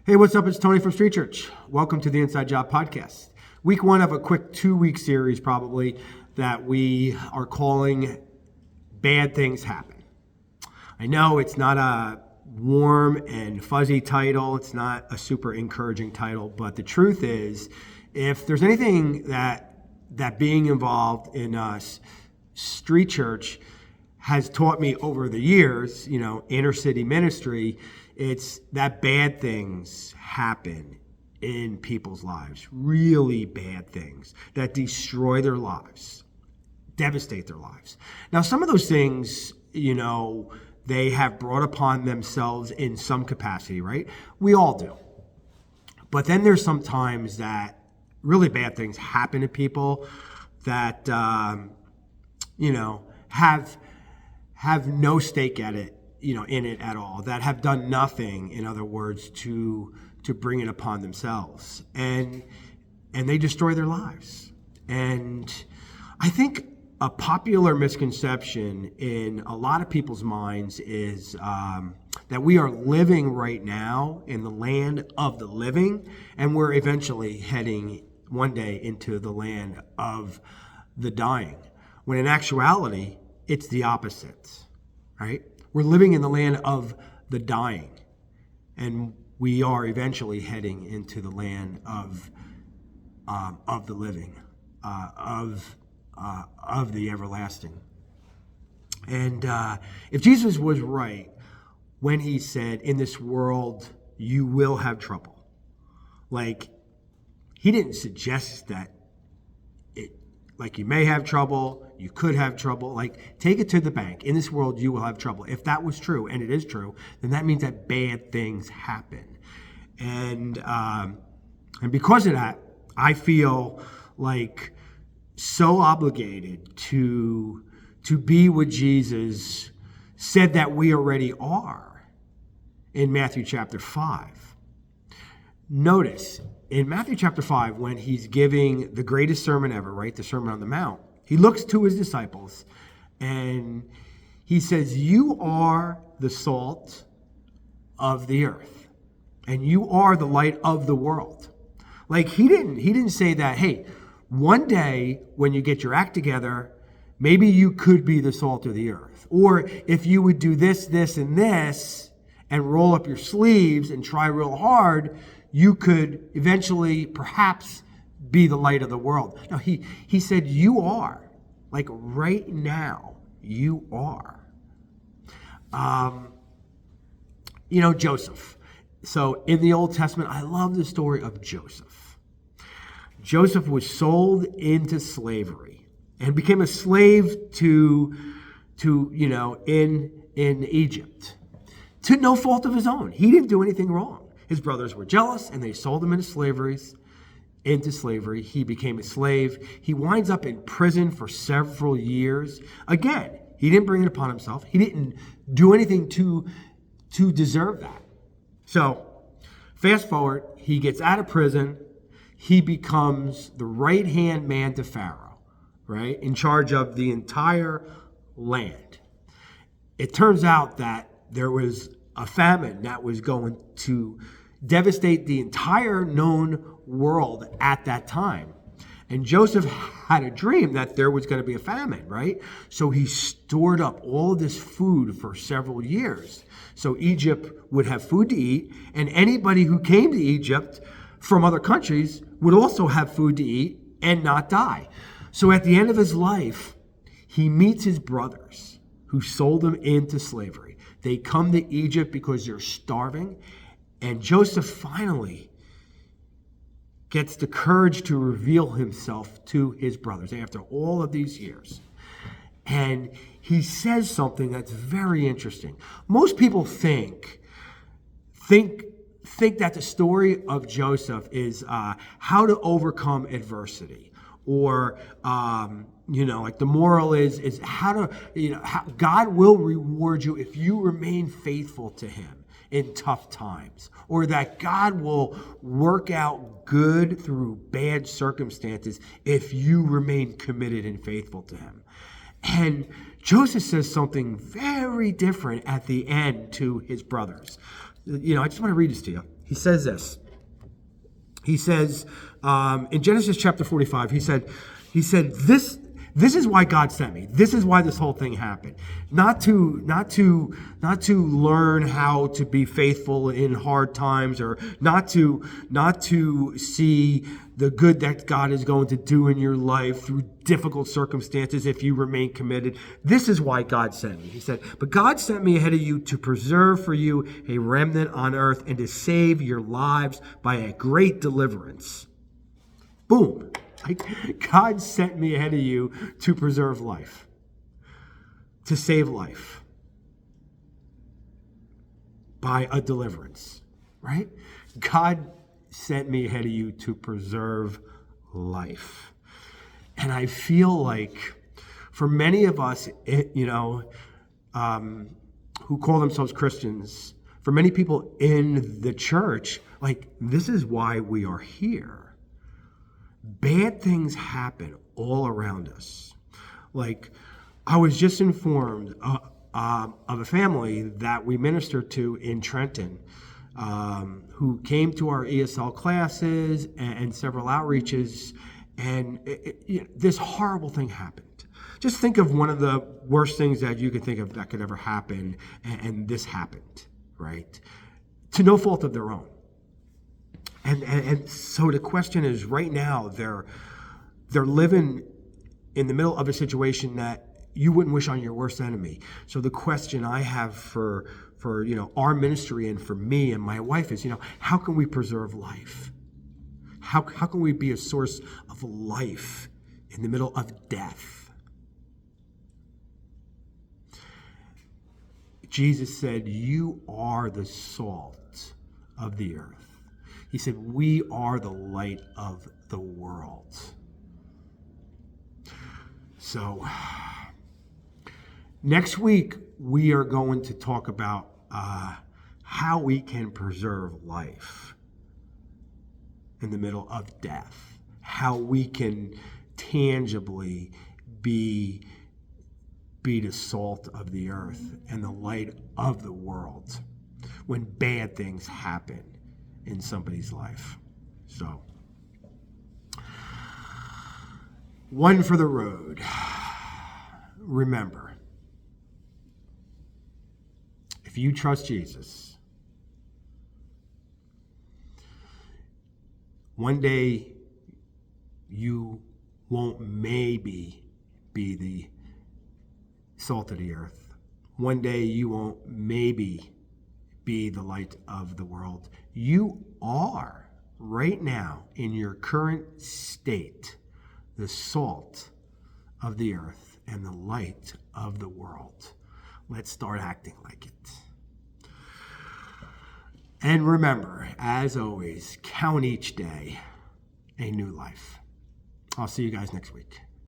Hey, what's up? It's Tony from Street Church. Welcome to the Inside Job Podcast. Week one of a quick 2-week series, probably, that we are calling Bad Things Happen. I know it's not a warm and fuzzy title. It's not a super encouraging title, but the truth is, if there's anything that being involved in Street Church has taught me over the years, inner city ministry, it's that bad things happen in people's lives, really bad things that destroy their lives, devastate their lives. Now, some of those things, they have brought upon themselves in some capacity, right? We all do. But then there's sometimes that really bad things happen to people that, have no stake at it, in it at all, that have done nothing, in other words, to bring it upon themselves. And they destroy their lives. And I think a popular misconception in a lot of people's minds is that we are living right now in the land of the living, and we're eventually heading one day into the land of the dying. When in actuality, it's the opposite, right? We're living in the land of the dying, and we are eventually heading into the land of the living, of the everlasting. And if Jesus was right when he said, "In this world you will have trouble," he didn't suggest that you may have trouble, you could have trouble, take it to the bank. In this world, you will have trouble. If that was true, and it is true, then that means that bad things happen. And because of that, I feel so obligated to be what Jesus said that we already are in Matthew chapter 5. Notice, in Matthew chapter 5, when he's giving the greatest sermon ever, right, the Sermon on the Mount, he looks to his disciples and he says, "You are the salt of the earth, and you are the light of the world." He didn't say that, hey, one day when you get your act together, maybe you could be the salt of the earth. Or if you would do this, this, and this, and roll up your sleeves and try real hard, you could eventually perhaps be the light of the world. No, he said you are. Right now, you are. Joseph. So in the Old Testament, I love the story of Joseph. Joseph was sold into slavery and became a slave to in Egypt, to no fault of his own. He didn't do anything wrong. His brothers were jealous, and they sold him into slavery. He became a slave. He winds up in prison for several years. Again, he didn't bring it upon himself. He didn't do anything to deserve that. So, fast forward, he gets out of prison. He becomes the right-hand man to Pharaoh, right, in charge of the entire land. It turns out that there was a famine that was going to devastate the entire known world at that time. And Joseph had a dream that there was going to be a famine, right? So he stored up all this food for several years. So Egypt would have food to eat, and anybody who came to Egypt from other countries would also have food to eat and not die. So at the end of his life, he meets his brothers who sold him into slavery. They come to Egypt because they're starving, and Joseph finally gets the courage to reveal himself to his brothers after all of these years. And he says something that's very interesting. Most people think that the story of Joseph is how to overcome adversity, or the moral is how to, how God will reward you if you remain faithful to him in tough times, or that God will work out good through bad circumstances if you remain committed and faithful to him. And Joseph says something very different at the end to his brothers. I just want to read this to you. He says this. He says, in Genesis chapter 45, he said, this is why God sent me. This is why this whole thing happened. Not to learn how to be faithful in hard times, or not to see the good that God is going to do in your life through difficult circumstances if you remain committed. This is why God sent me. He said, but God sent me ahead of you to preserve for you a remnant on earth and to save your lives by a great deliverance. Boom. God sent me ahead of you to preserve life, to save life by a deliverance, right? God sent me ahead of you to preserve life. And I feel like for many of us, who call themselves Christians, for many people in the church, like, this is why we are here. Bad things happen all around us. Like, I was just informed of a family that we ministered to in Trenton, who came to our ESL classes and several outreaches, and this horrible thing happened. Just think of one of the worst things that you could think of that could ever happen, and this happened, right? To no fault of their own. And so the question is, right now, they're living in the middle of a situation that you wouldn't wish on your worst enemy. So the question I have for our ministry and for me and my wife is, how can we preserve life? How can we be a source of life in the middle of death? Jesus said, you are the salt of the earth. He said, we are the light of the world. So, next week, we are going to talk about how we can preserve life in the middle of death, how we can tangibly be the salt of the earth and the light of the world when bad things happen in somebody's life. So, one for the road. Remember, if you trust Jesus, one day you won't maybe be the salt of the earth. One day you won't maybe be the light of the world. You are, right now, in your current state, the salt of the earth and the light of the world. Let's start acting like it. And remember, as always, count each day a new life. I'll see you guys next week.